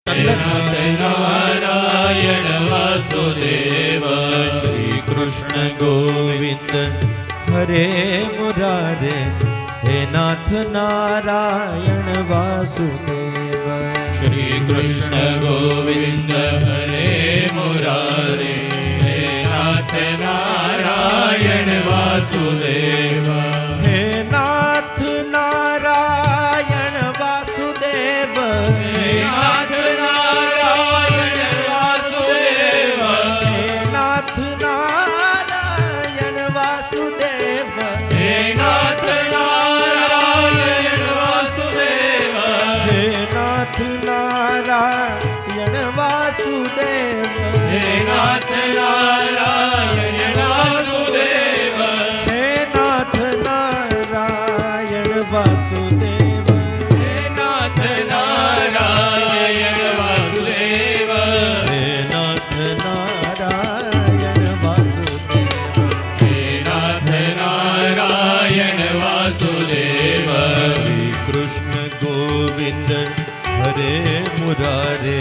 नाथ नारायण वासुदेव। श्री कृष्ण गोविंद हरे मुरारे, हे नाथ नारायण वासुदेव। श्री कृष्ण गोविंद हरे मुरारे, हे नाथ नारायण वासुदेव। हे नाथ नारायण वासुदेव, हे नाथ नारायण वासुदेव। हे नाथ नारायण वासुदेव, हे नाथ नारायण वासुदेव। हे नाथ नारायण वासुदेव, हे नाथ नारायण वासुदेव। हे नाथ नारायण वासुदेव, हे नाथ नारायण वासुदेव। हे नाथ नारायण वासुदेव। हे नाथ नारायण वासुदेव। श्री कृष्ण गोविंद हरे मुरारे,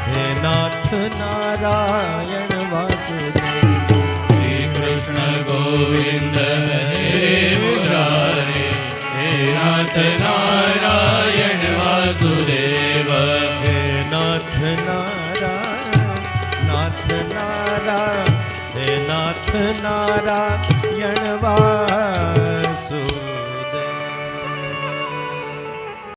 हे नाथ नारायण वासुदेव। श्री कृष्ण गोविंद हरे मुरारे, हे नाथ नारायण वासुदेव। हे नाथ नारायण, नाथ नारायण, हे नाथ नारायण वासुदेव।